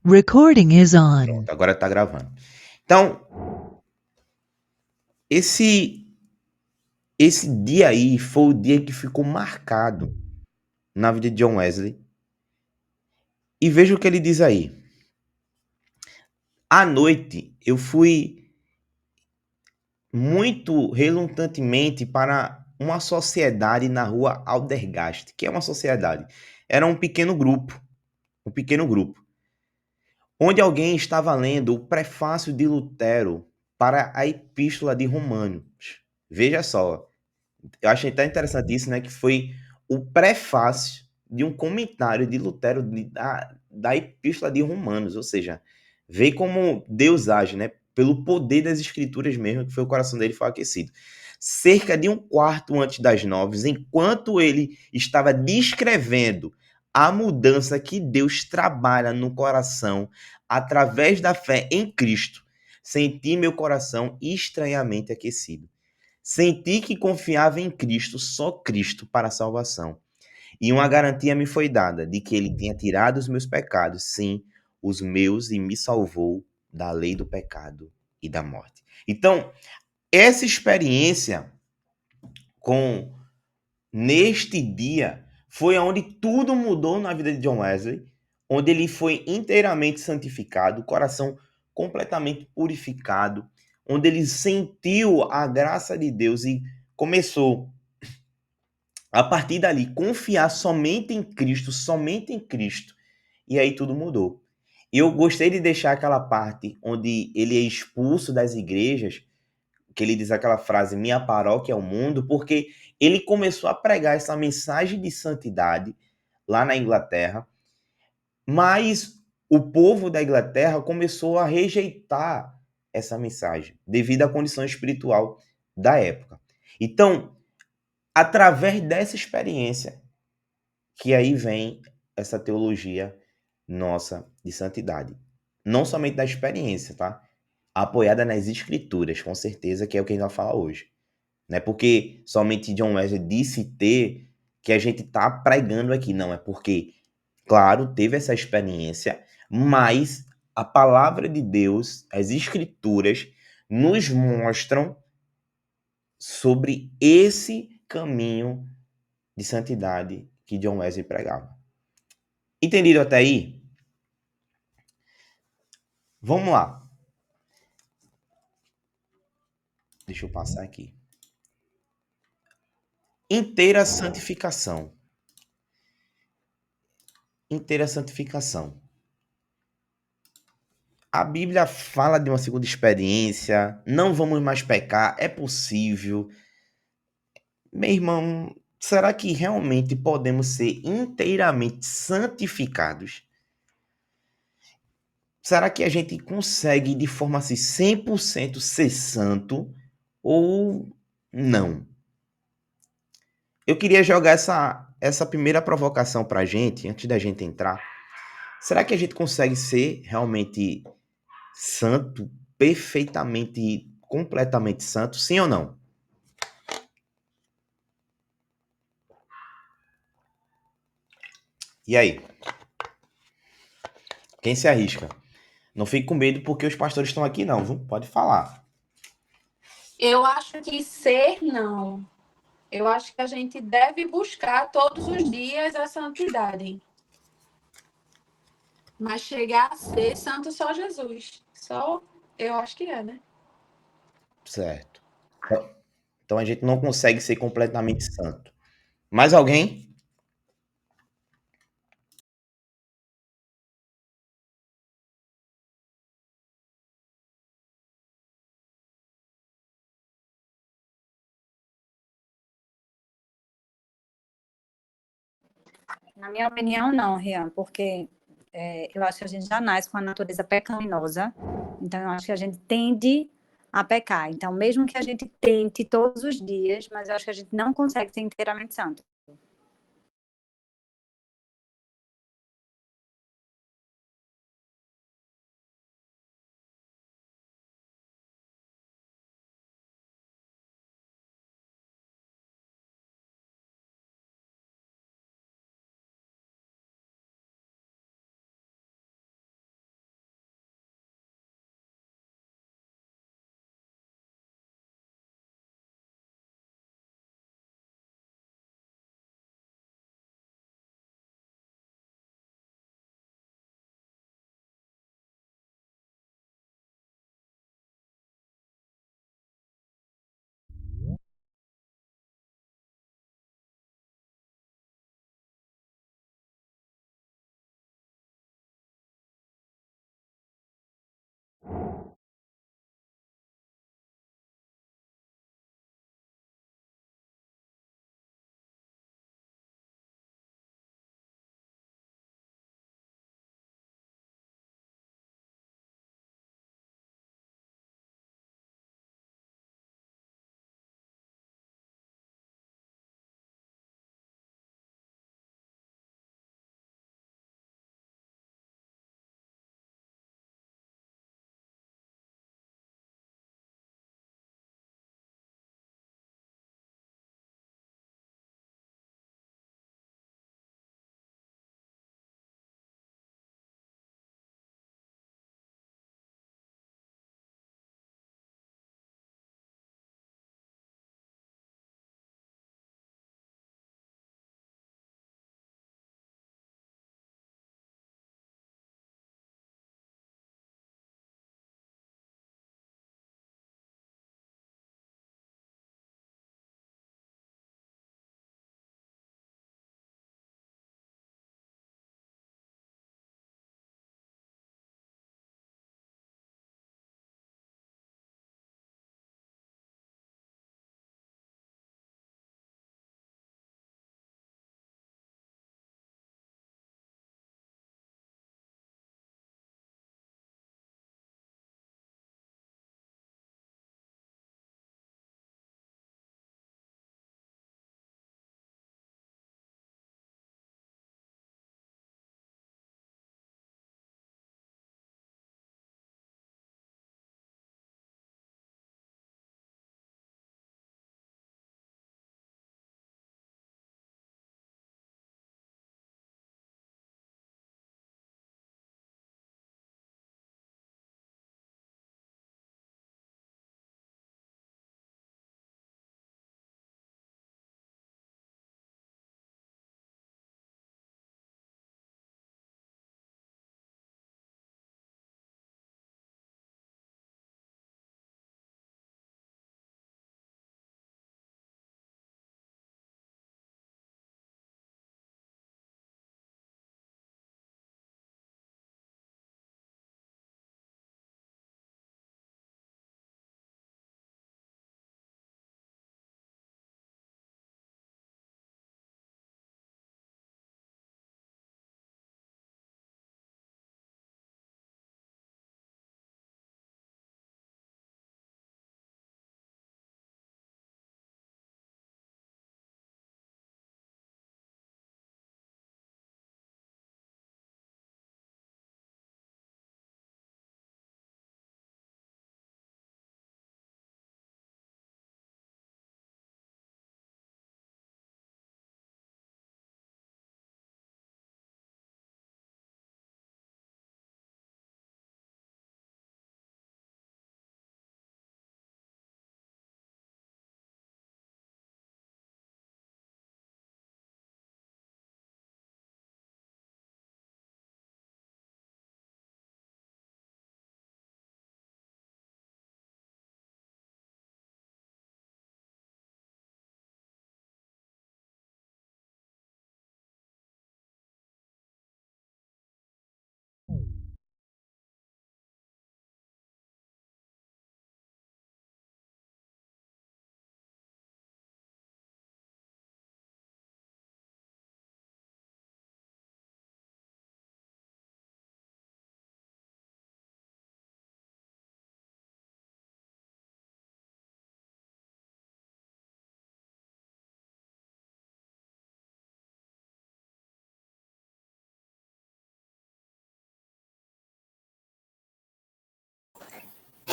Recording is on. Pronto, agora tá gravando. Então, esse dia aí foi o dia que ficou marcado na vida de John Wesley. E veja o que ele diz aí. À noite, eu fui muito relutantemente para uma sociedade na rua Aldergast, que é uma sociedade. Era um pequeno grupo, onde alguém estava lendo o prefácio de Lutero para a Epístola de Romanos. Veja só, eu achei até interessante isso, né? Que foi o prefácio de um comentário de Lutero da Epístola de Romanos, ou seja, vê como Deus age, né? Pelo poder das escrituras mesmo, que foi o coração dele foi aquecido. Cerca de um quarto antes das 9, enquanto ele estava descrevendo a mudança que Deus trabalha no coração através da fé em Cristo, senti meu coração estranhamente aquecido. Senti que confiava em Cristo, só Cristo, para a salvação. E uma garantia me foi dada de que ele tinha tirado os meus pecados, sim, os meus, e me salvou da lei do pecado e da morte. Então, essa experiência com neste dia foi onde tudo mudou na vida de John Wesley, onde ele foi inteiramente santificado, o coração completamente purificado, onde ele sentiu a graça de Deus e começou a partir dali confiar somente em Cristo. E aí tudo mudou. E eu gostei de deixar aquela parte onde ele é expulso das igrejas, que ele diz aquela frase, minha paróquia é o mundo, porque ele começou a pregar essa mensagem de santidade lá na Inglaterra, mas o povo da Inglaterra começou a rejeitar essa mensagem, devido à condição espiritual da época. Então, através dessa experiência, que aí vem essa teologia nossa de santidade. Não somente da experiência, tá? Apoiada nas escrituras, com certeza, que é o que a gente vai falar hoje. Não é porque somente John Wesley disse ter que a gente tá pregando aqui. Não, é porque, claro, teve essa experiência, mas a palavra de Deus, as escrituras, nos mostram sobre esse caminho de santidade que John Wesley pregava. Entendido até aí? Vamos lá. Deixa eu passar aqui. Inteira santificação. Inteira santificação. A Bíblia fala de uma segunda experiência. Não vamos mais pecar. É possível. Meu irmão, será que realmente podemos ser inteiramente santificados? Será que a gente consegue de forma assim 100% ser santo ou não? Eu queria jogar essa primeira provocação pra gente, antes da gente entrar. Será que a gente consegue ser realmente santo, perfeitamente, completamente santo, sim ou não? E aí? Quem se arrisca? Não fique com medo porque os pastores estão aqui não, viu? Pode falar. Eu acho que ser não. Eu acho que a gente deve buscar todos os dias a santidade. Mas chegar a ser santo só Jesus. Só eu acho que é, né? Certo. Então a gente não consegue ser completamente santo. Mais alguém? Na minha opinião, não, Rian, porque eu acho que a gente já nasce com a natureza pecaminosa, então eu acho que a gente tende a pecar. Então, mesmo que a gente tente todos os dias, mas eu acho que a gente não consegue ser inteiramente santo.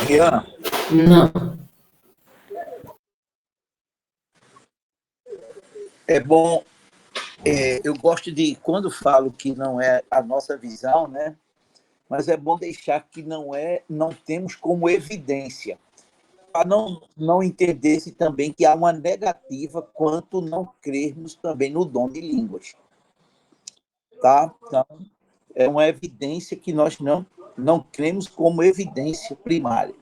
Ian, Não. é bom. Eu gosto de, quando falo que não é a nossa visão, né? Mas é bom deixar que não temos como evidência, para não entender-se também que há uma negativa quanto não crermos também no dom de línguas, tá? Então, é uma evidência que nós não cremos como evidência primária.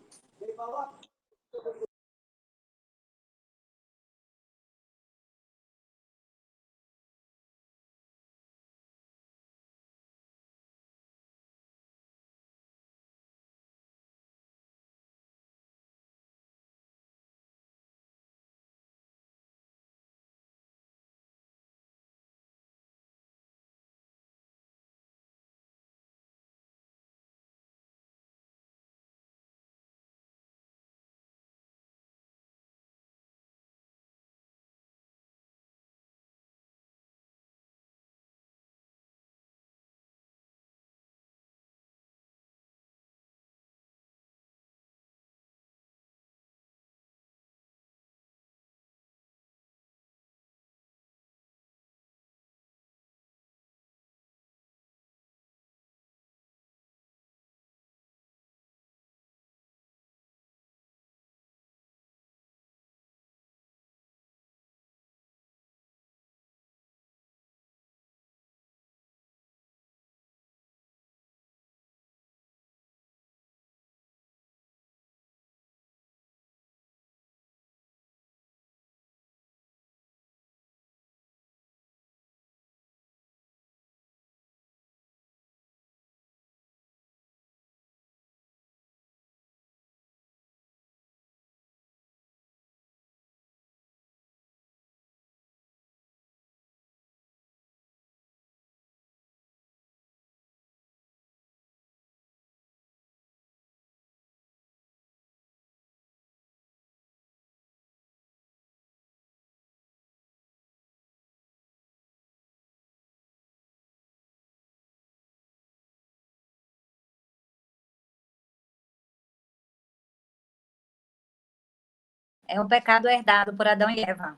É o pecado herdado por Adão e Eva.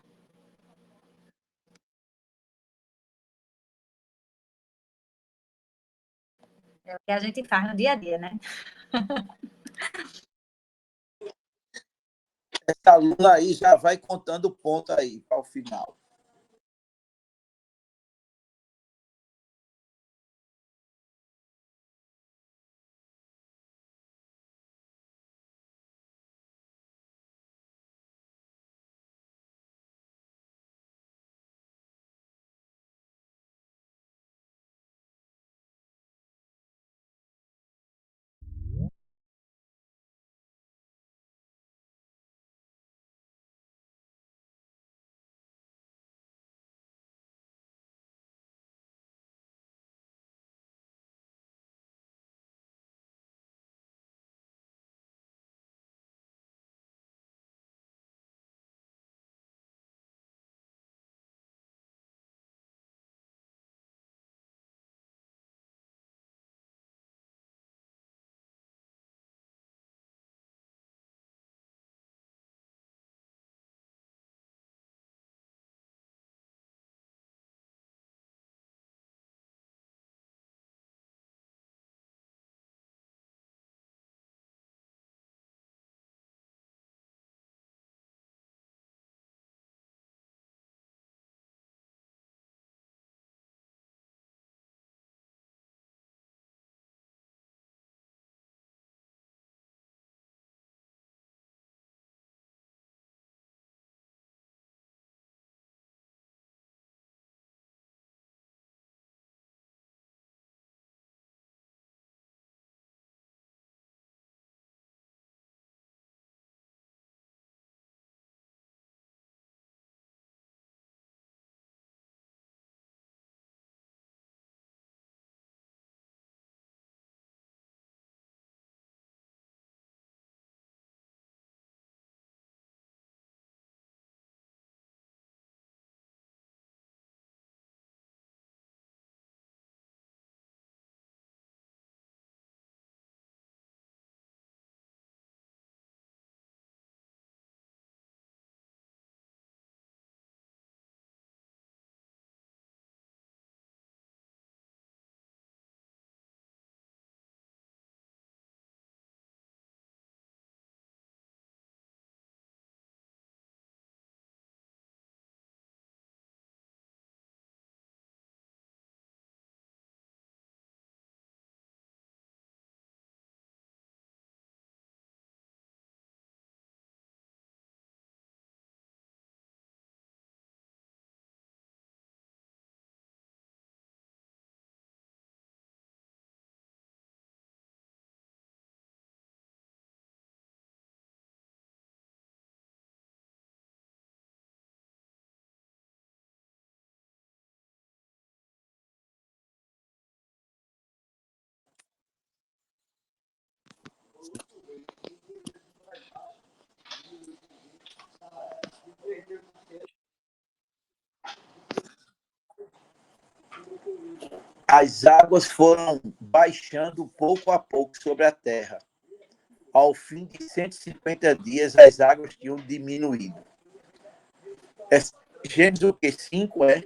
É o que a gente faz no dia a dia, né? Essa aluna aí já vai contando ponto aí para o final. As águas foram baixando pouco a pouco sobre a terra. Ao fim de 150 dias, as águas tinham diminuído. É Gênesis o quê? 5, é?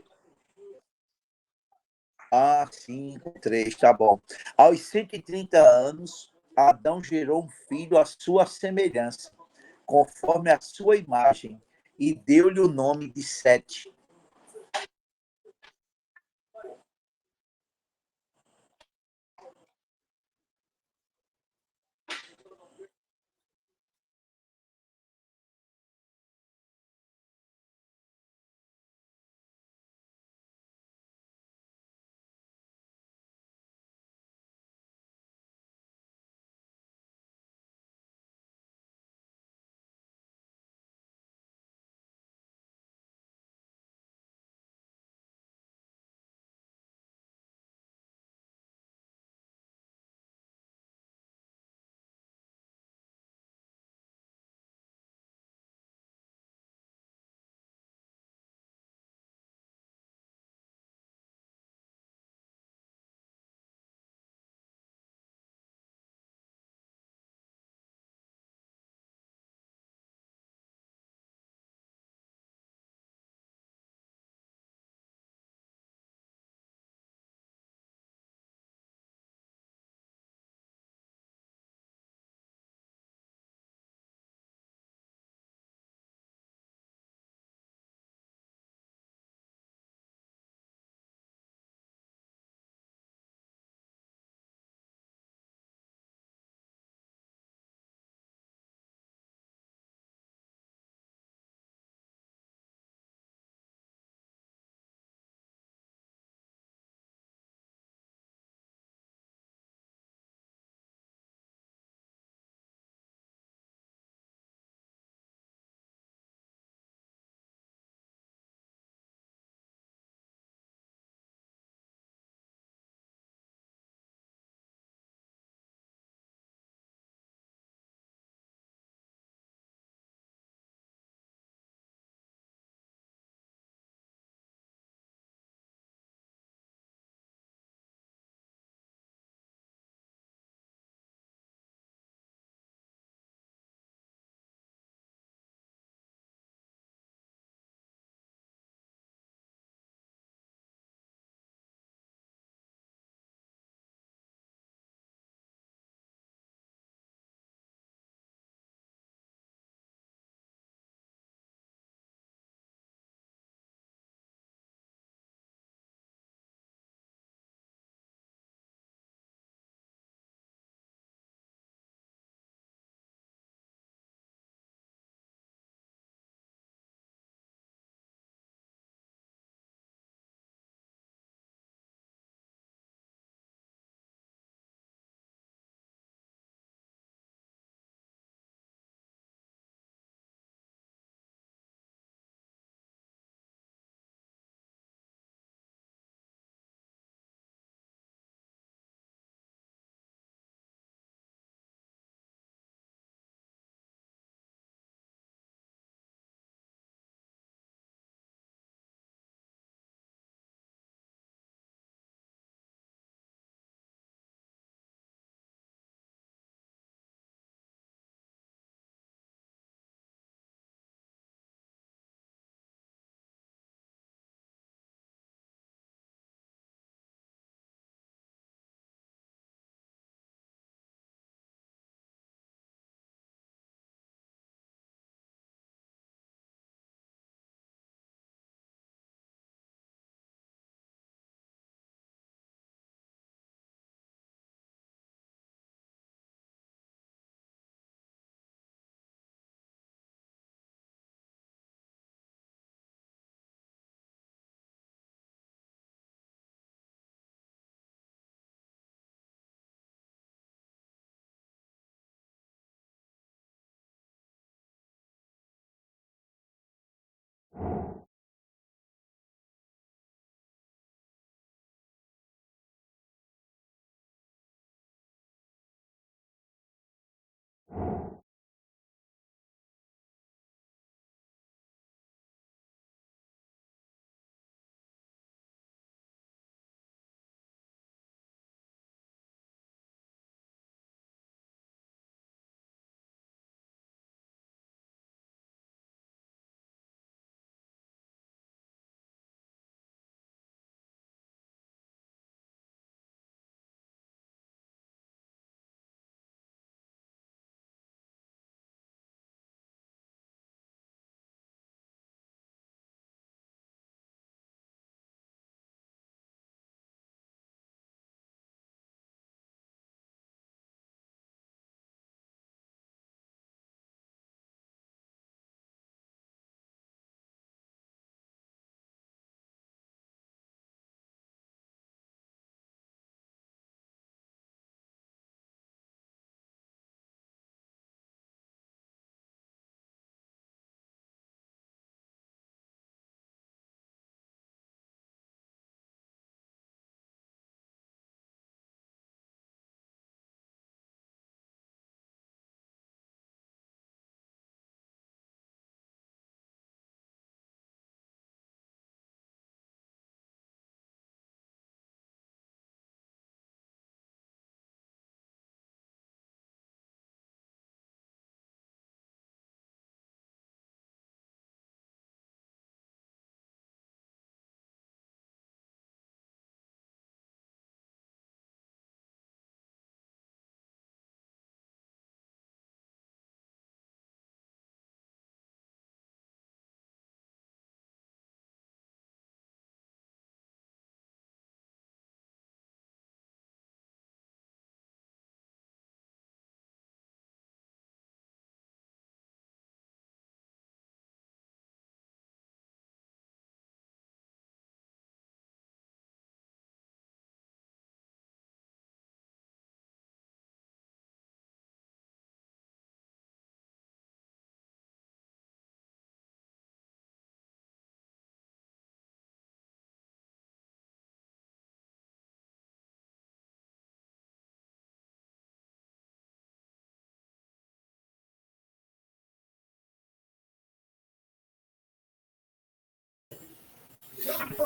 5, 3, tá bom. Aos 130 anos, Adão gerou um filho à sua semelhança, conforme a sua imagem, e deu-lhe o nome de Sete.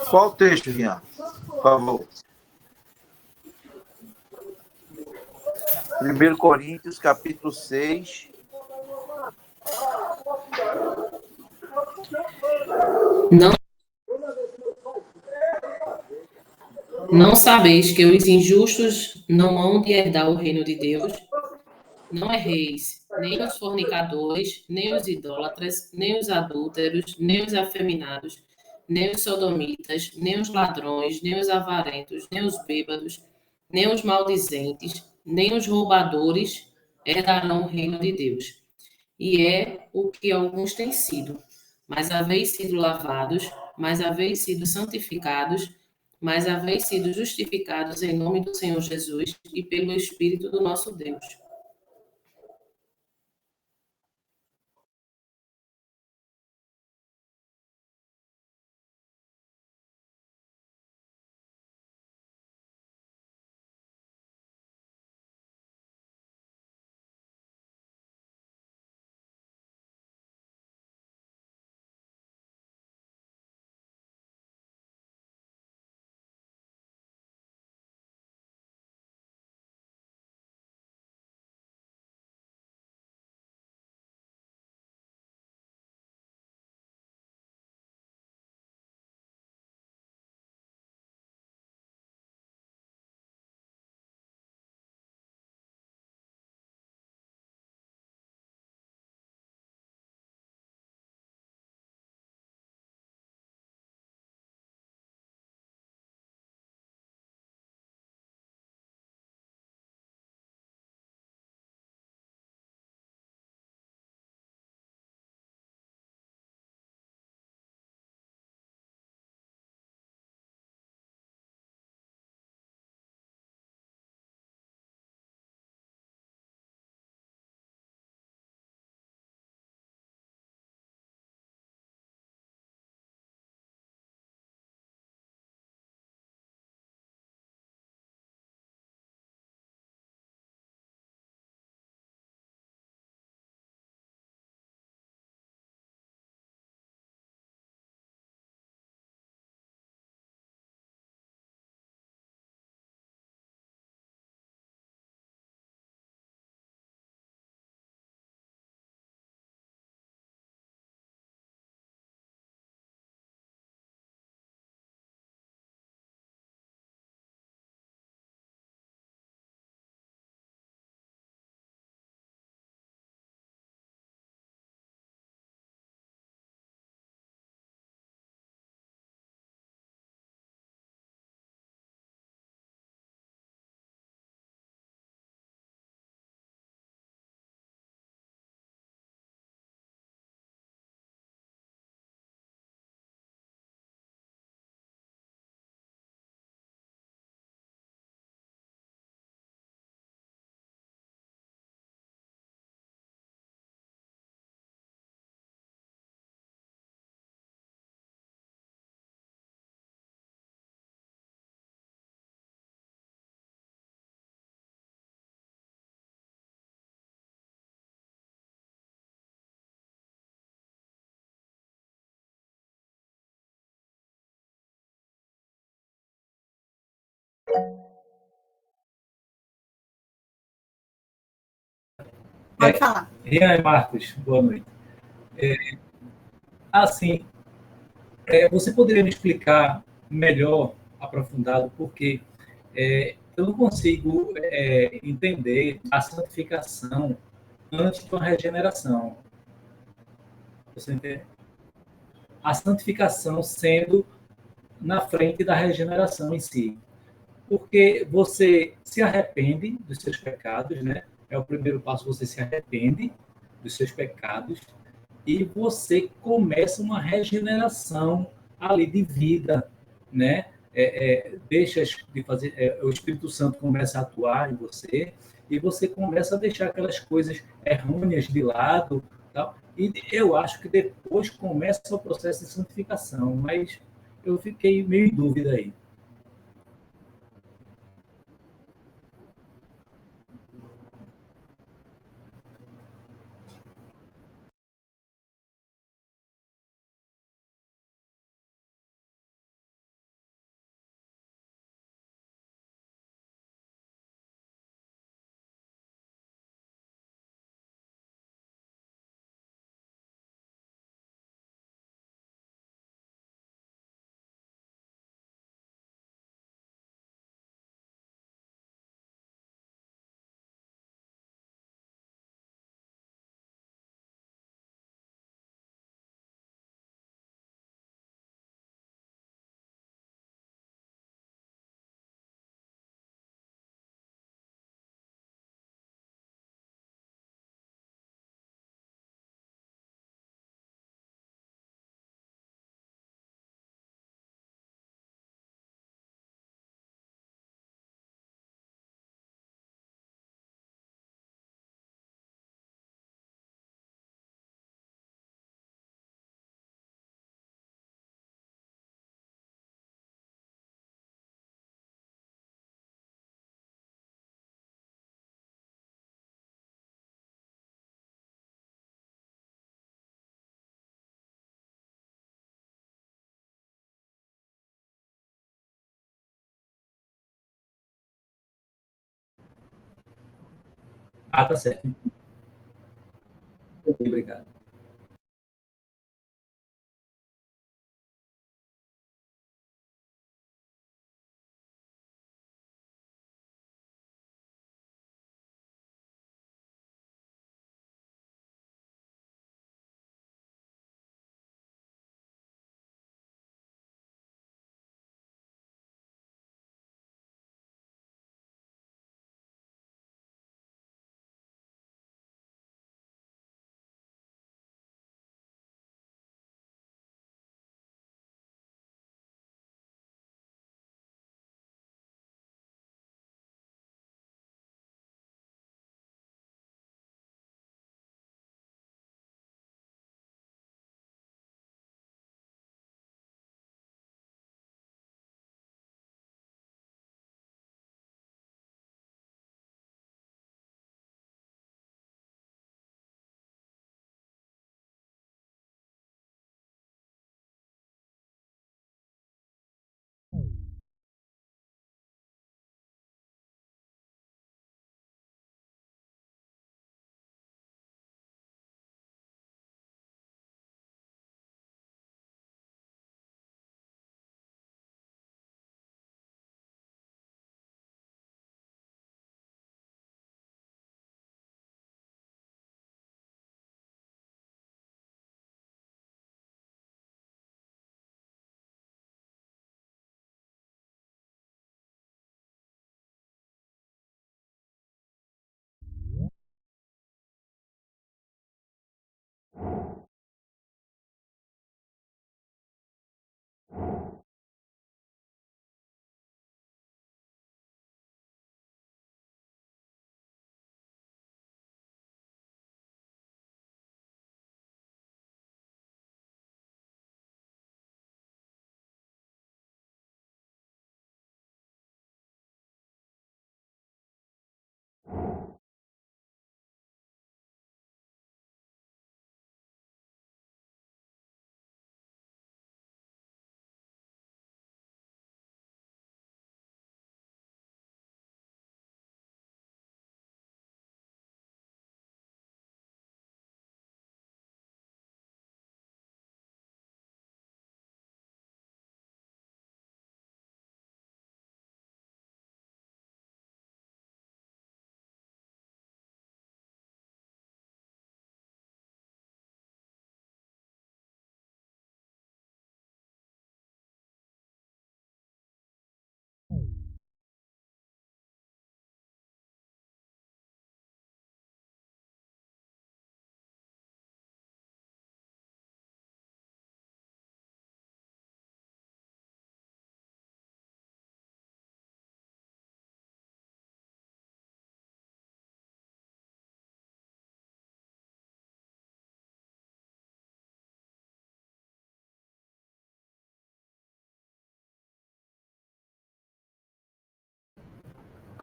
Qual o texto, Rian? Por favor. 1 Coríntios, capítulo 6. Não, não sabeis que os injustos não hão de herdar o reino de Deus? Não erreis, nem os fornicadores, nem os idólatras, nem os adúlteros, nem os afeminados, nem os sodomitas, nem os ladrões, nem os avarentos, nem os bêbados, nem os maldizentes, nem os roubadores herdarão o reino de Deus. E é o que alguns têm sido. Mas haveis sido lavados, mas haveis sido santificados, mas haveis sido justificados em nome do Senhor Jesus e pelo Espírito do nosso Deus. Pode falar. Rian e Marcos, boa noite. Assim, você poderia me explicar melhor, aprofundado, porque eu não consigo entender a santificação antes de uma regeneração. Você entende? A santificação sendo na frente da regeneração em si. Porque você se arrepende dos seus pecados, né? É o primeiro passo, você se arrepende dos seus pecados e você começa uma regeneração ali de vida, né? Deixa de fazer, o Espírito Santo começa a atuar em você e você começa a deixar aquelas coisas errôneas de lado, tal. E eu acho que depois começa o processo de santificação, mas eu fiquei meio em dúvida aí. Ah, tá certo. Obrigado.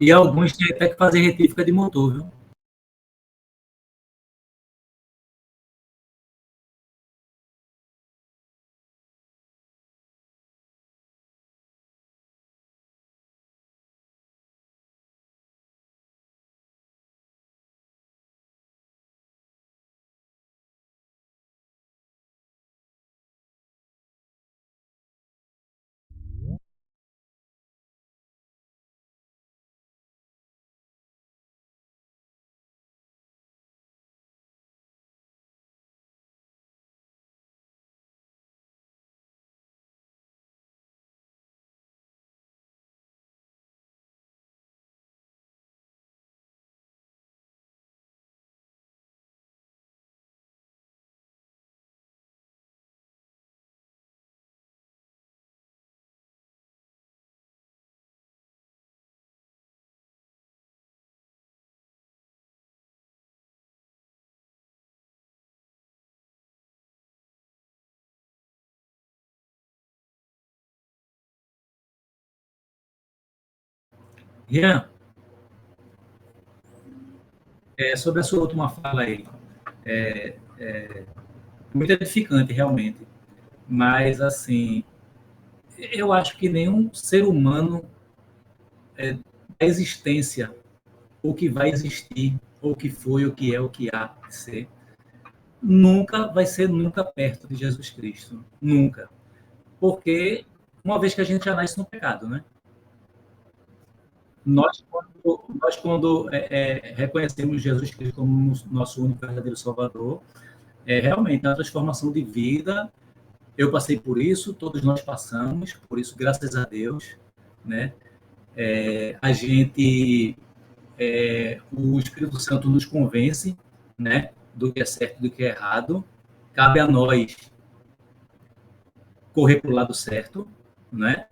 E alguns têm até que fazer retífica de motor, viu? Rian, sobre a sua última fala aí, muito edificante, realmente. Mas, assim, eu acho que nenhum ser humano da existência, ou que vai existir, ou que foi, o que é, o que há de ser, nunca vai ser nunca perto de Jesus Cristo. Nunca. Porque, uma vez que a gente já nasce no pecado, né? Nós, quando reconhecemos Jesus Cristo como nosso único verdadeiro Salvador, realmente a transformação de vida. Eu passei por isso, todos nós passamos, por isso, graças a Deus, né? A gente, o Espírito Santo nos convence, né? Do que é certo e do que é errado. Cabe a nós correr para o lado certo, né?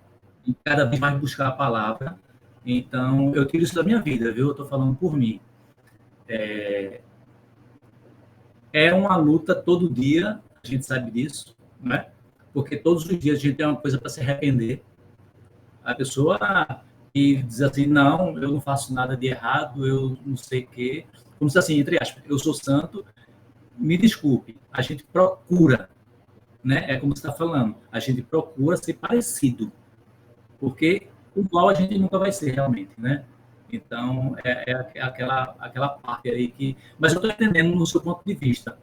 E cada vez mais buscar a palavra. Então, eu tiro isso da minha vida, viu? Eu estou falando por mim. É uma luta todo dia, a gente sabe disso, né? Porque todos os dias a gente tem uma coisa para se arrepender. A pessoa que diz assim, não, eu não faço nada de errado, eu não sei o quê. Como se assim, entre aspas, eu sou santo, me desculpe. A gente procura, né? É como você está falando, a gente procura ser parecido, porque igual a gente nunca vai ser realmente, né? Então, aquela parte aí que... Mas eu estou entendendo no seu ponto de vista.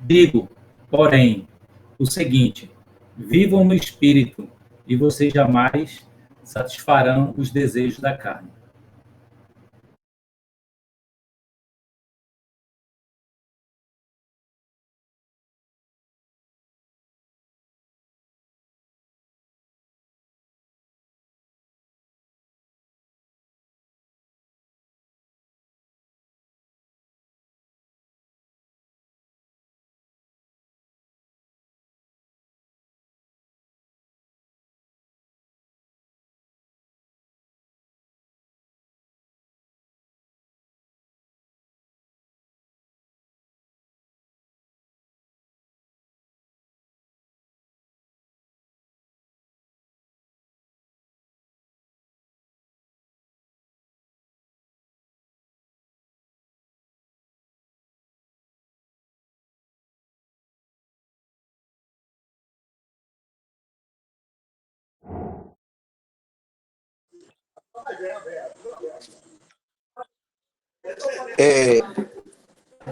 Digo, porém, o seguinte: vivam no espírito e vocês jamais satisfarão os desejos da carne. É,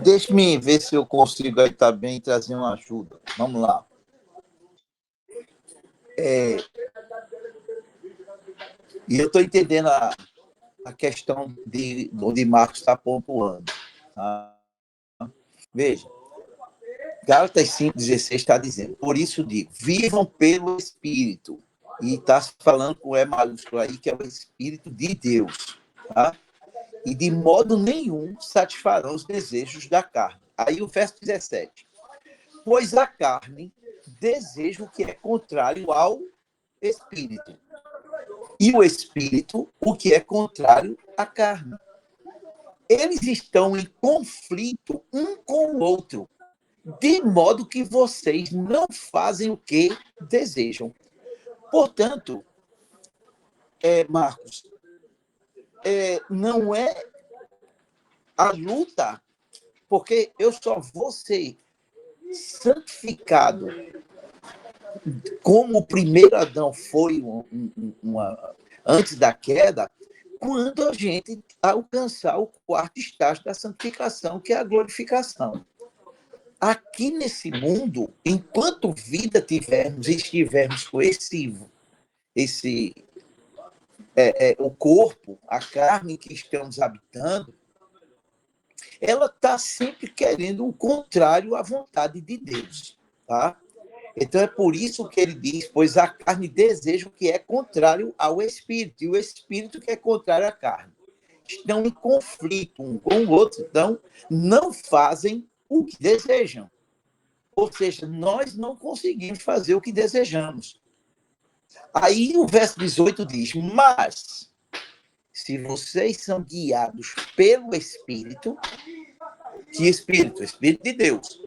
deixe-me ver se eu consigo aí também trazer uma ajuda. Vamos lá. E eu estou entendendo a questão de onde Marcos está pontuando. Tá? Veja, Gálatas 5,16 está dizendo, por isso digo, vivam pelo Espírito. E está falando com o E maiúsculo aí, que é o Espírito de Deus. Tá? E de modo nenhum satisfarão os desejos da carne. Aí o verso 17. Pois a carne deseja o que é contrário ao Espírito. E o Espírito, o que é contrário à carne. Eles estão em conflito um com o outro, de modo que vocês não fazem o que desejam. Portanto, Marcos, não é a luta, porque eu só vou ser santificado como o primeiro Adão foi antes da queda, quando a gente alcançar o quarto estágio da santificação, que é a glorificação. Aqui nesse mundo, enquanto vida tivermos e estivermos com o corpo, a carne que estamos habitando, ela está sempre querendo o contrário à vontade de Deus, tá? Então é por isso que ele diz, pois a carne deseja o que é contrário ao espírito, e o espírito que é contrário à carne. Estão em conflito um com o outro, então não fazem o que desejam. Ou seja, nós não conseguimos fazer o que desejamos. Aí o verso 18 diz, mas se vocês são guiados pelo Espírito, que Espírito? Espírito de Deus,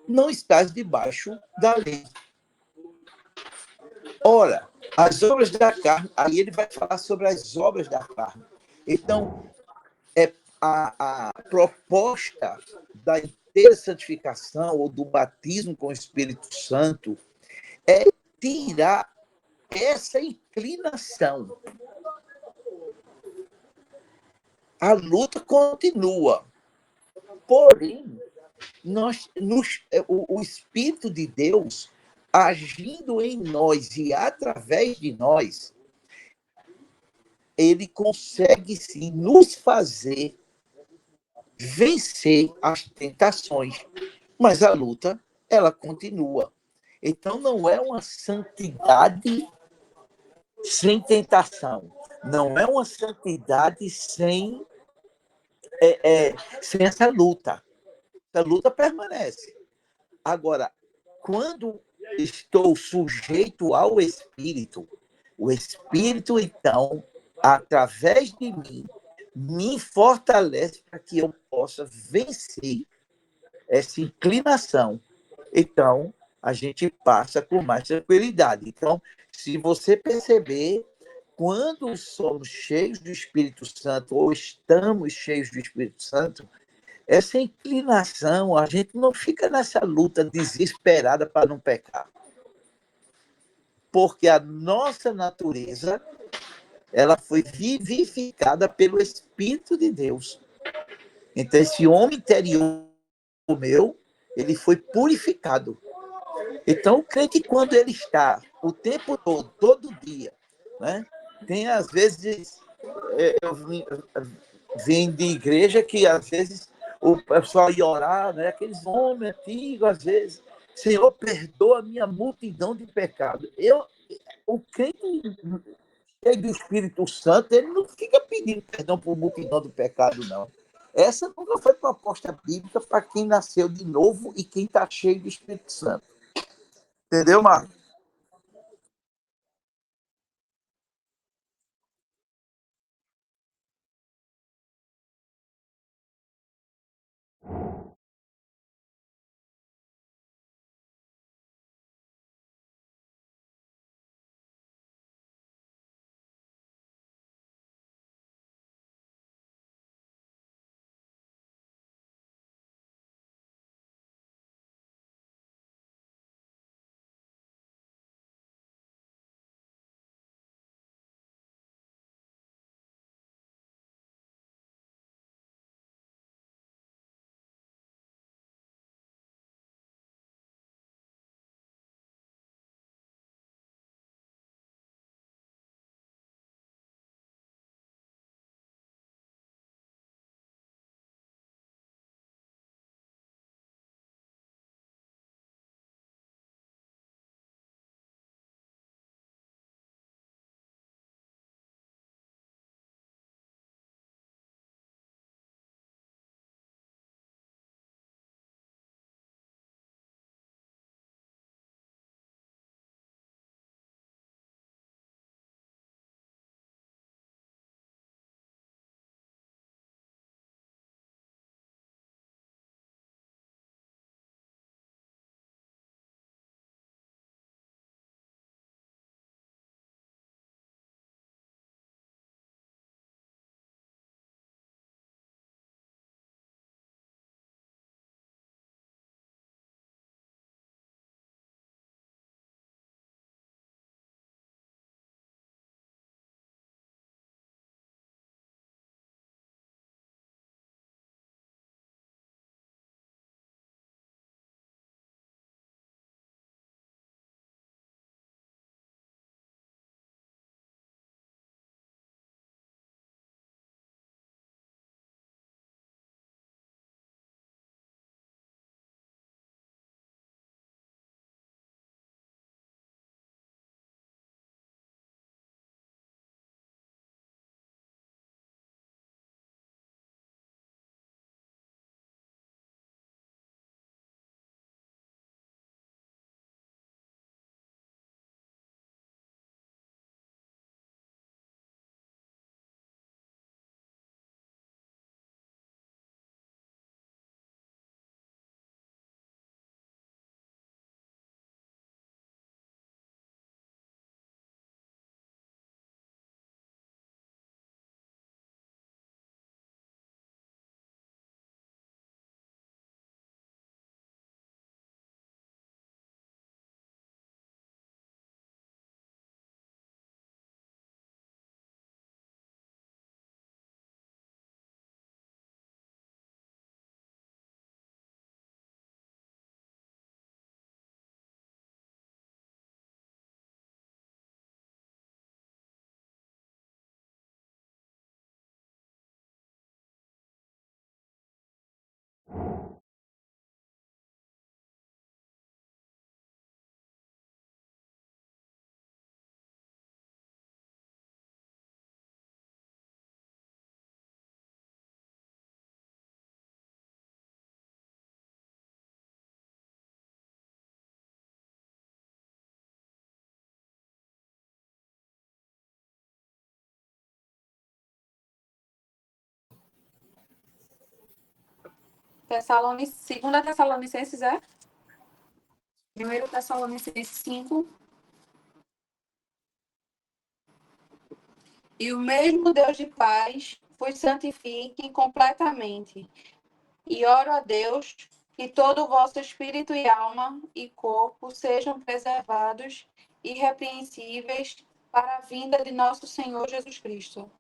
não estás debaixo da lei. Ora, as obras da carne, aí ele vai falar sobre as obras da carne. Então, a proposta da inteira santificação ou do batismo com o Espírito Santo é tirar essa inclinação. A luta continua. Porém, o Espírito de Deus agindo em nós e através de nós, ele consegue sim nos fazer vencer as tentações, mas a luta ela continua. Então não é uma santidade sem tentação, não é uma santidade sem essa luta. A luta permanece. Agora, quando estou sujeito ao Espírito, o Espírito, então, através de mim, me fortalece para que eu possa vencer essa inclinação. Então, a gente passa com mais tranquilidade. Então, se você perceber, quando somos cheios do Espírito Santo, ou estamos cheios do Espírito Santo, essa inclinação, a gente não fica nessa luta desesperada para não pecar. Porque a nossa natureza, ela foi vivificada pelo Espírito de Deus. Então, esse homem interior meu, ele foi purificado. Então, o crente, quando ele está o tempo todo dia, né? Tem, às vezes, eu vim de igreja que, às vezes, o pessoal ia orar, né? Aqueles homens antigos, às vezes, Senhor, perdoa a minha multidão de pecados. O crente cheio do Espírito Santo, ele não fica pedindo perdão por multidão de pecado, não. Essa nunca foi proposta bíblica para quem nasceu de novo e quem está cheio do Espírito Santo. Entendeu, Marcos? Segunda Tessalonicenses, 1 Tessalonicenses 5. E o mesmo Deus de paz vos santifique completamente. E oro a Deus que todo o vosso espírito e alma e corpo sejam preservados irrepreensíveis para a vinda de nosso Senhor Jesus Cristo.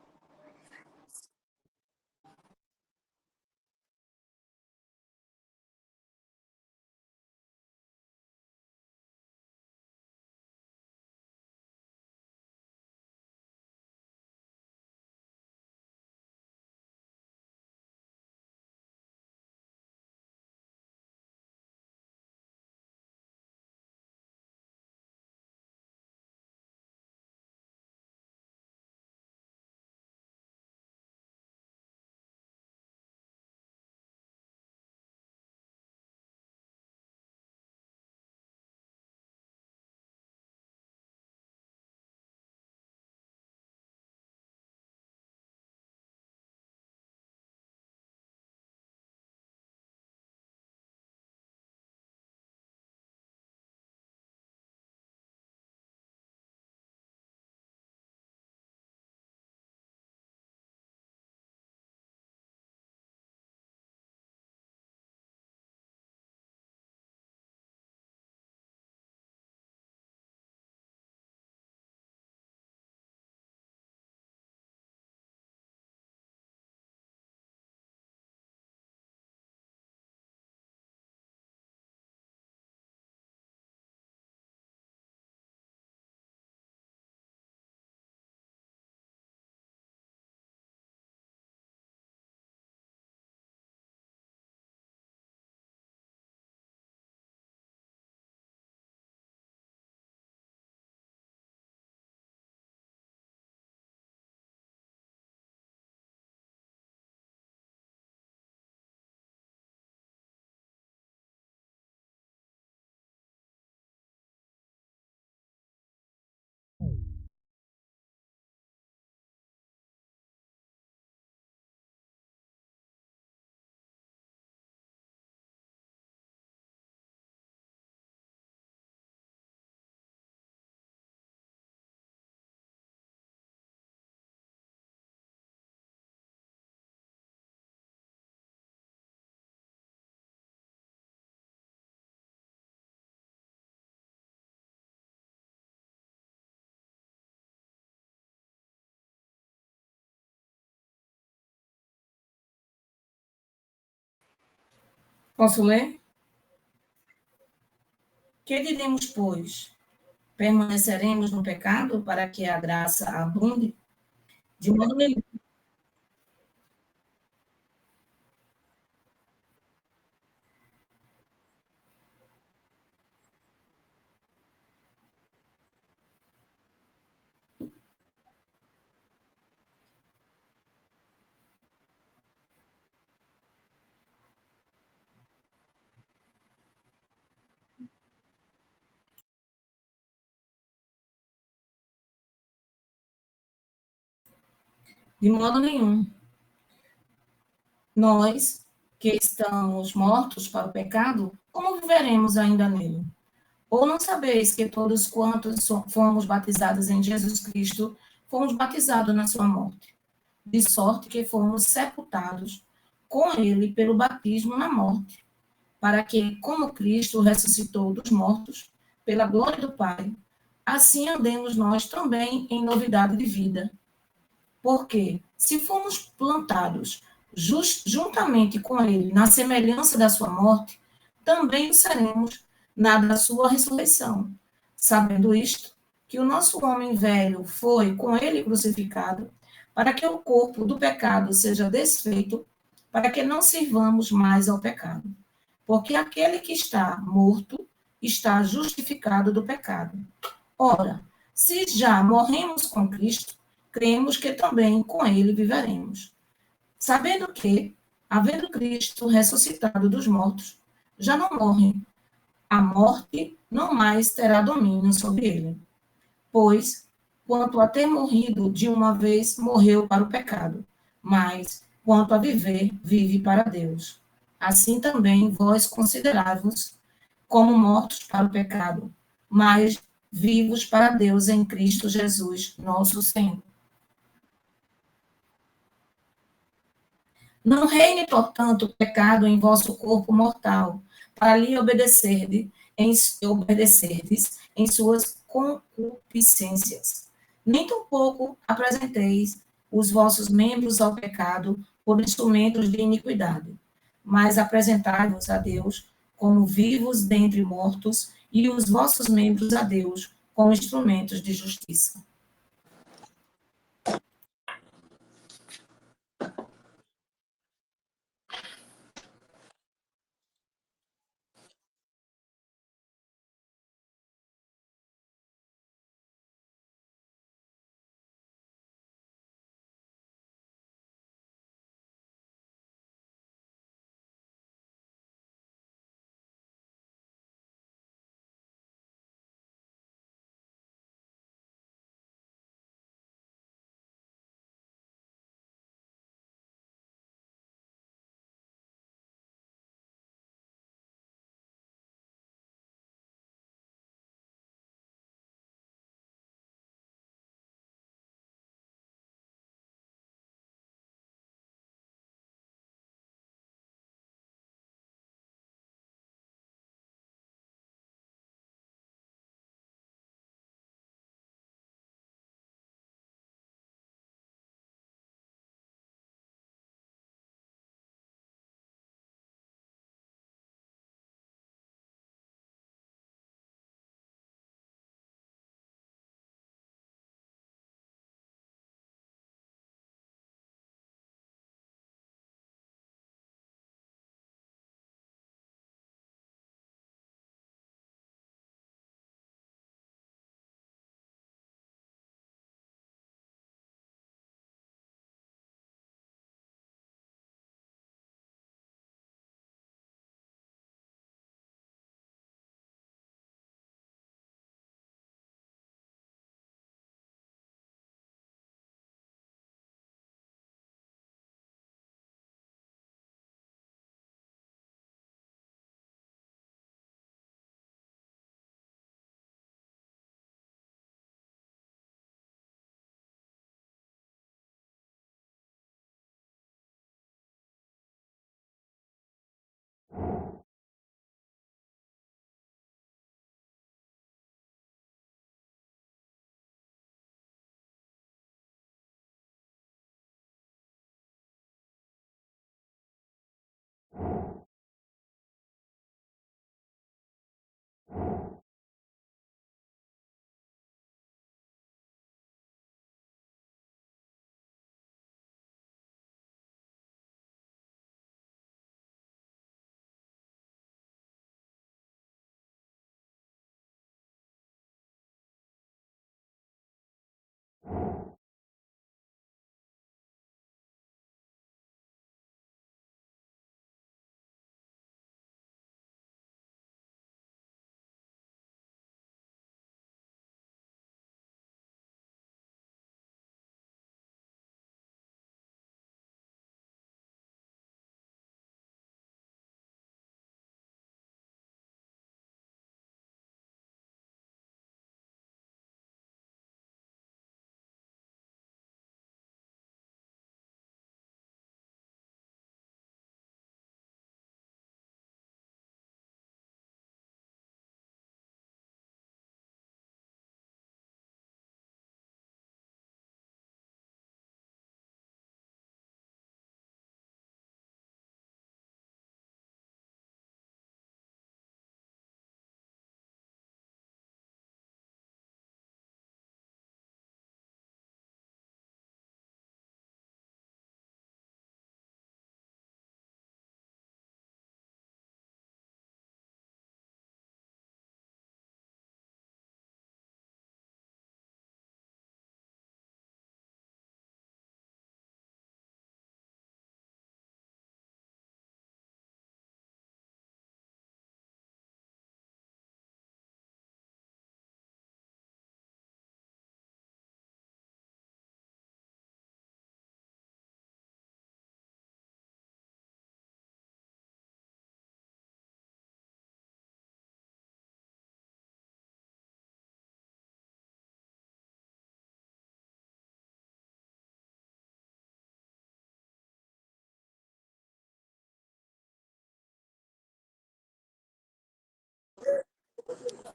Posso ler? Que diremos, pois? Permaneceremos no pecado para que a graça abunde? De modo nenhum. De modo nenhum. Nós, que estamos mortos para o pecado, como viveremos ainda nele? Ou não sabeis que todos quantos fomos batizados em Jesus Cristo, fomos batizados na sua morte? De sorte que fomos sepultados com ele pelo batismo na morte, para que, como Cristo ressuscitou dos mortos, pela glória do Pai, assim andemos nós também em novidade de vida. Porque, se fomos plantados juntamente com ele na semelhança da sua morte, também o seremos na da sua ressurreição. Sabendo isto, que o nosso homem velho foi com ele crucificado, para que o corpo do pecado seja desfeito, para que não sirvamos mais ao pecado. Porque aquele que está morto está justificado do pecado. Ora, se já morremos com Cristo, cremos que também com ele viveremos. Sabendo que, havendo Cristo ressuscitado dos mortos, já não morre, a morte não mais terá domínio sobre ele. Pois, quanto a ter morrido de uma vez, morreu para o pecado, mas, quanto a viver, vive para Deus. assim também vós considerai-vos como mortos para o pecado, mas vivos para Deus em Cristo Jesus, nosso Senhor. Não reine, portanto, o pecado em vosso corpo mortal, para lhe obedecerdes em suas concupiscências. Nem tampouco apresenteis os vossos membros ao pecado por instrumentos de iniquidade, mas apresentai-vos a Deus como vivos dentre mortos, e os vossos membros a Deus como instrumentos de justiça.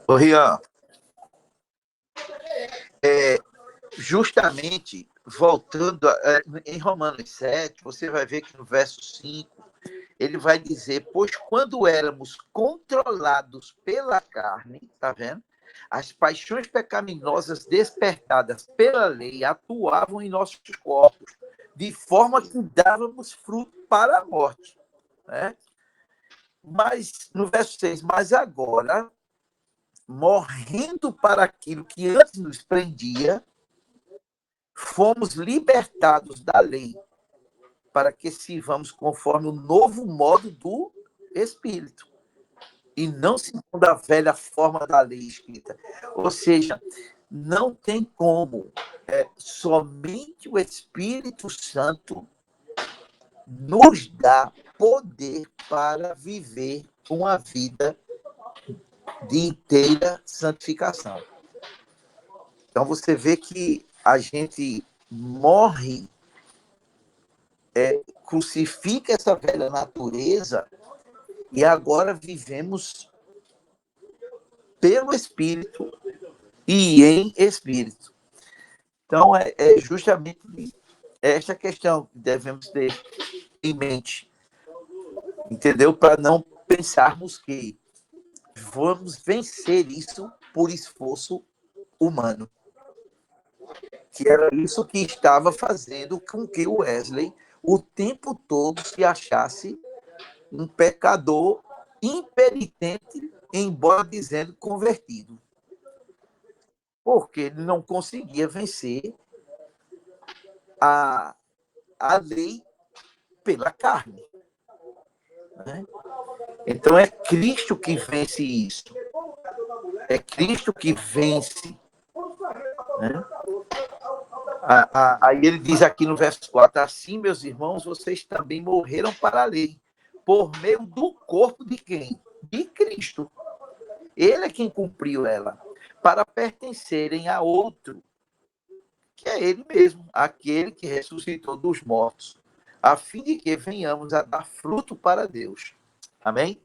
Ô, Rian, justamente, voltando em Romanos 7, você vai ver que no verso 5, ele vai dizer, pois quando éramos controlados pela carne, tá vendo? As paixões pecaminosas despertadas pela lei atuavam em nossos corpos, de forma que dávamos fruto para a morte. Né? Mas, no verso 6, mas agora, morrendo para aquilo que antes nos prendia, fomos libertados da lei, para que sirvamos conforme o novo modo do Espírito, e não segundo a velha forma da lei escrita. Ou seja, não tem como, somente o Espírito Santo nos dá poder para viver uma vida de inteira santificação. Então você vê que a gente morre, crucifica essa velha natureza e agora vivemos pelo Espírito e em Espírito. Então é justamente esta questão que devemos ter em mente, entendeu? Para não pensarmos que vamos vencer isso por esforço humano, que era isso que estava fazendo com que o Wesley o tempo todo se achasse um pecador impenitente, embora dizendo convertido, porque ele não conseguia vencer a lei pela carne. Né? Então é Cristo que vence isso. É Cristo que vence. Né? Aí ele diz aqui no verso 4, assim, meus irmãos, vocês também morreram para a lei, por meio do corpo de quem? De Cristo. Ele é quem cumpriu ela, para pertencerem a outro, que é ele mesmo, aquele que ressuscitou dos mortos, a fim de que venhamos a dar fruto para Deus. Amém?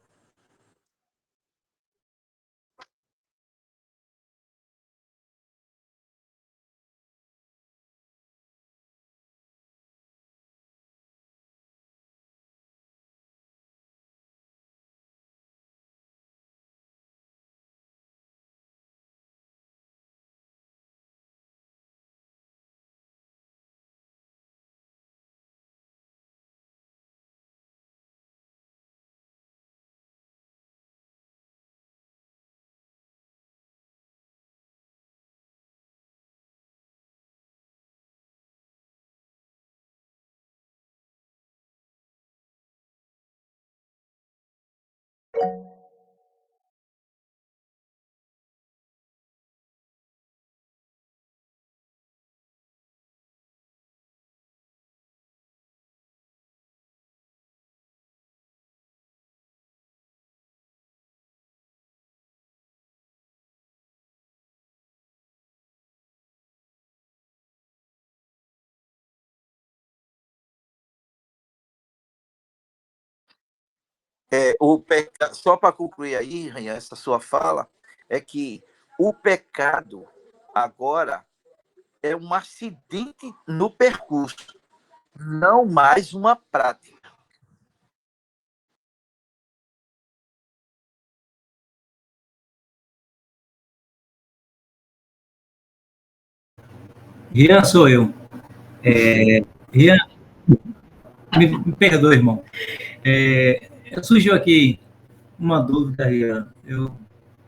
Só para concluir aí, Rainha, essa sua fala, é que o pecado agora é um acidente no percurso, não mais uma prática. Rian, sou eu. Rian, me perdoe, irmão. Surgiu aqui uma dúvida, Rian. Eu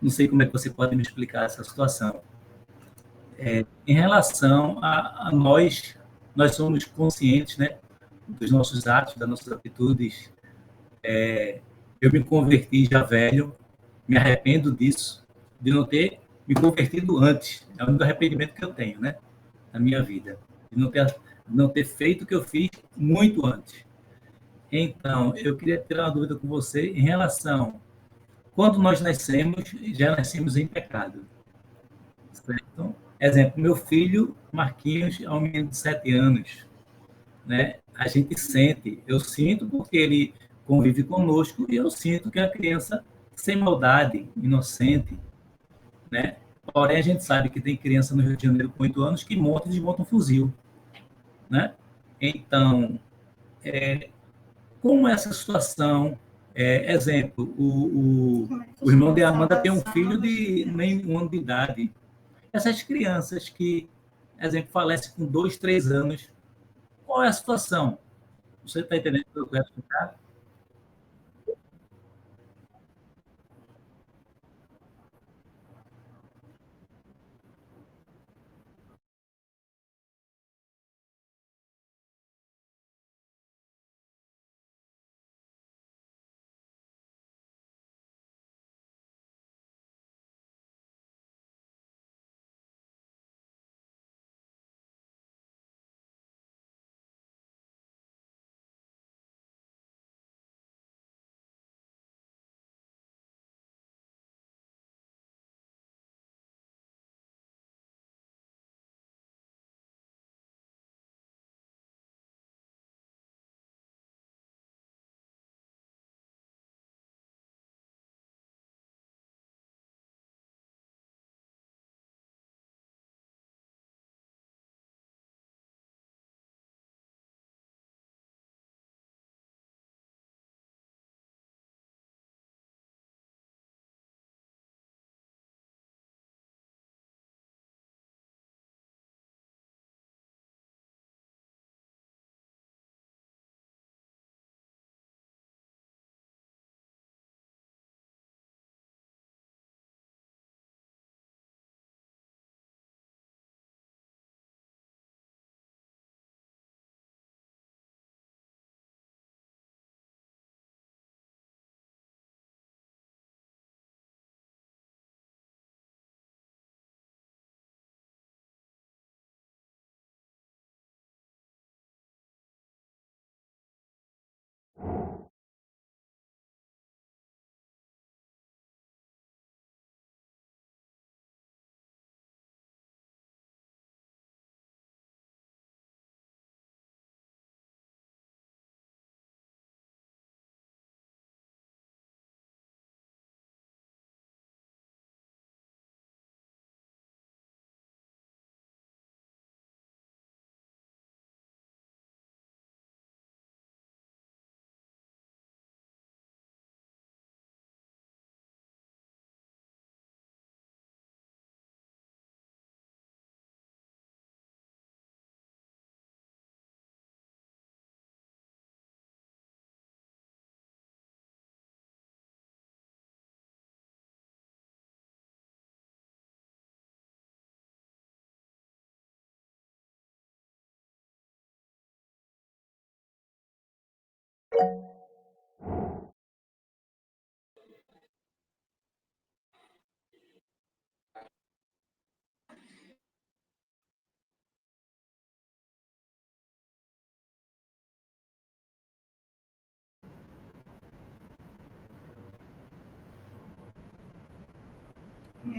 não sei como é que você pode me explicar essa situação. Em relação a nós somos conscientes, né, dos nossos atos, das nossas atitudes. Eu me converti já velho, me arrependo disso, de não ter me convertido antes. É o único arrependimento que eu tenho, né, na minha vida. De não ter feito o que eu fiz muito antes. Então, eu queria ter uma dúvida com você em relação, quando nós nascemos, já nascemos em pecado. Certo? Exemplo, meu filho, Marquinhos, é um menino de 7 anos. Né? A gente sente, eu sinto porque ele convive conosco e eu sinto que é uma criança sem maldade, inocente. né? Porém, a gente sabe que tem criança no Rio de Janeiro com 8 anos que monta e desmonta um fuzil, né? Então, como essa situação, exemplo, o irmão de Amanda tem um filho de nem um ano de idade. Essas crianças que, exemplo, falecem com 2, 3 anos, qual é a situação? Você está entendendo o que eu quero explicar?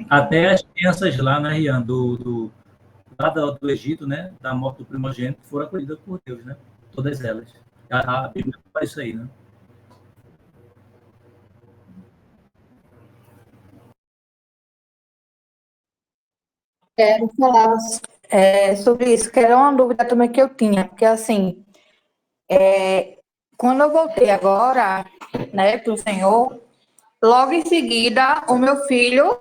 Até as crianças lá, né, Rian, lá do Egito, né, da morte do primogênito, foram acolhidas por Deus, né? Todas elas. A Bíblia fala isso aí, né? Quero falar sobre isso, que era uma dúvida também que eu tinha, porque assim, quando eu voltei agora, né, para o Senhor, logo em seguida o meu filho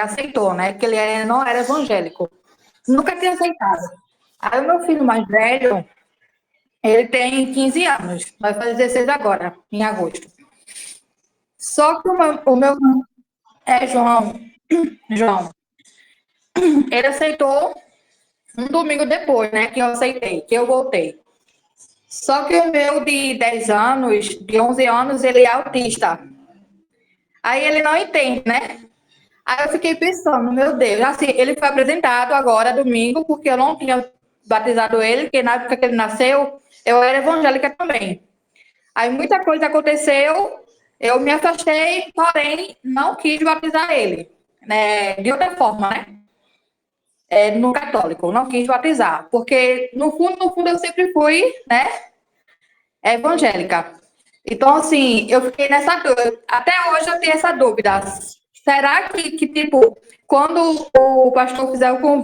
aceitou, né, que não era evangélico, nunca tinha aceitado. Aí o meu filho mais velho, ele tem 15 anos, vai fazer 16 agora, em agosto. Só que o meu João, João, ele aceitou um domingo depois, né, que eu aceitei, que eu voltei. Só que o meu de 10 anos, de 11 anos, ele é autista. Aí ele não entende, né? Aí eu fiquei pensando, meu Deus, assim, ele foi apresentado agora, domingo, porque eu não tinha batizado ele, porque na época que ele nasceu, eu era evangélica também. Aí muita coisa aconteceu, eu me afastei, porém, não quis batizar ele, né? De outra forma, né? No católico, não quis batizar, porque no fundo, eu sempre fui, né? Evangélica. Então, assim, eu fiquei nessa dúvida. Até hoje eu tenho essa dúvida. Será que tipo, quando o pastor fizer o convite,